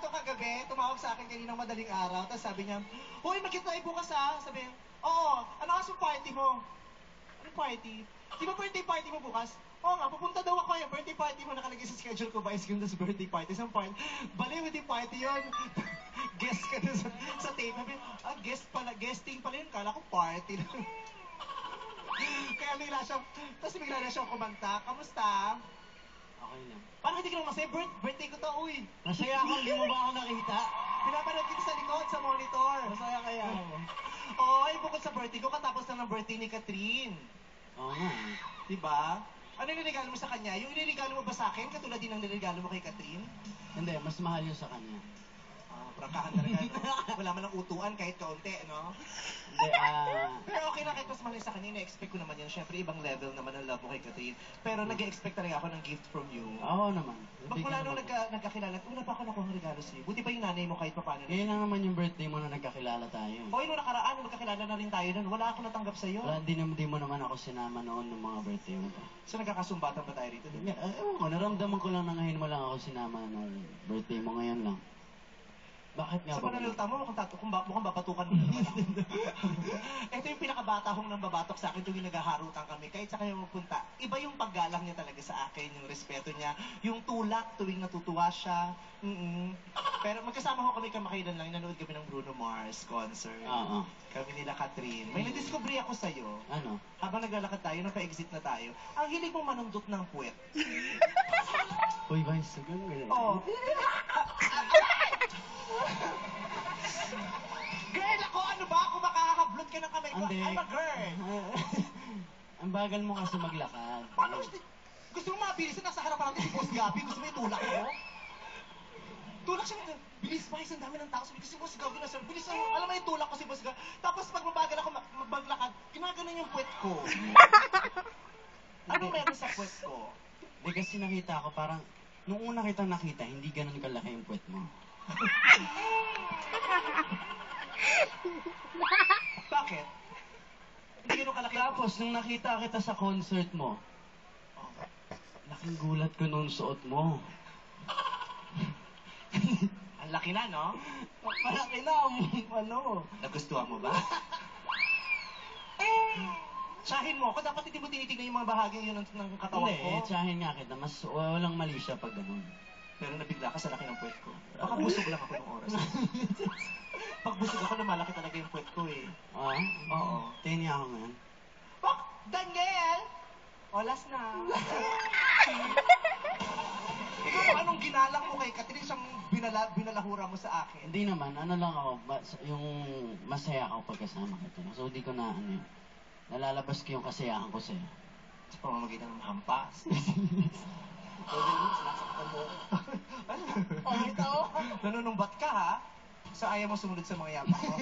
ito kagabi, tumawag sa akin kaninang madaling araw, tapos sabi niya, "Hoy, magkita tayo bukas ha?" Sabi niya, "Oo, ano kasi party mo?" "Anong party? Di ba birthday party mo bukas?" "Oo nga, pupunta daw ako yung birthday party mo, nakalagay sa schedule ko ba, Ice Cream das birthday party." Isang party, baliw, hindi party yun. Guest ka dun sa tape. Sabi, guest pala, guesting pala yun, kala ko party lang. Kaya bigla siya, tapos bigla na siyang kumanta, "Kamusta?" Okay lang. "Parang hindi ka naman masaya, birthday ko to, uy." Masaya ako, hindi mo ba ako nakita? Pinapanood kita sa likod, sa monitor. Masaya kaya ako. Oo, ay bukod sa birthday ko, katapos lang ng birthday ni Catherine. Oo nga. Diba? Ano yung niregalo mo sa kanya? Yung niregalo mo ba sa akin, katulad din ng niregalo mo kay Catherine? Hindi, mas mahal yun sa kanya. Prangkahan talaga, no? Wala man ng utuan kahit kaunti, no? Hindi, Pero okay na kahit mas mahal sa kanya, na-expect ko naman yan. Siyempre, ibang level naman ang love mo kay Catherine. Pero nag-expect talaga ako ng gift from you. Oo naman. Magmula nung nagkakilala, una pa ako nakuha ng regalo sa'yo. Buti pa yung nanay mo kahit paano. Ngayon lang naman yung birthday mo na nagkakilala tayo. Hoy, nung nakaraan, magkakilala na rin tayo nun. Wala ako natanggap sa'yo. Wala, di mo naman ako sinama noon ng mga birthday mo pa. So nagkakasumbatan ba tayo rito? Ewan ko, naramdaman ko lang na ngayon mo lang ako sinama nung birthday mo ngayon lang. Bakit nga Sa ba? pananalita mo, mukhang babatukan mo naman ako. Ito yung pinakabata kong nang babatok sa akin tuwing naghaharutan kami. Kahit sa kanya magpunta, iba yung paggalang niya talaga sa akin, yung respeto niya, yung tulak tuwing natutuwa siya. Pero magkasama ko kami kamakailan lang, nanood kami ng Bruno Mars concert. Oo. Kami nila Catherine. May nadiscovery ako sa'yo. Ano? Habang naglalakad tayo, napa-exit na tayo, ang hilig mong manundot ng puwet. Uy, Vice, ganun. Oo. Girl, ako ano ba? Kung makakablot ka ng kamay ko, Hindi. I'm a girl. Ang bagal mo kasi maglakad. Paano gusto mo mabilis na nasa harapan natin si Boss Gabi? Gusto mo itulak mo? Tulak siya natin. Bilis pa, ang dami ng tao. Sabi ko si Boss Gabi na sir. Bilis na, alam mo itulak ko si Boss Gabi. Tapos pag mabagal ako maglakad, ginaganon yung puwet ko. Anong meron sa puwet ko? Hindi kasi nakita ko parang, nung una kitang nakita, hindi ganun kalaki yung puwet mo. Bakit? Hindi ganun kalaki. Tapos, nung nakita kita sa concert mo, laking gulat ko nung suot mo. Ang laki na, no? Malaki na, ano? Nagustuhan mo ba? Tsahin mo ako. Dapat hindi mo tinitignan yung mga bahagi yun ng katawan ko. Hindi, tsahin nga kita. Mas walang mali siya pag ganun. Pero nabigla ka sa laki ng puwet ko. Baka busog lang ako ng oras. Pag busog ako, lumalaki talaga yung puwet ko eh. Oo. Tingin niya ako ngayon. Bak! Daniel! Olas na. Ikaw, anong ginalang mo kay Catherine siyang binalahura mo sa akin? Hindi naman, ano lang ako, yung masaya ako pagkasama kita. So, di ko na, ano yun, nalalabas ko yung kasiyahan ko sa'yo. Sa pamamagitan ng hampas. Pwede mo, sinasaktan mo. Ano? Nanunumbat ka ha? Sa ayaw mo sumunod sa mga yapak ko.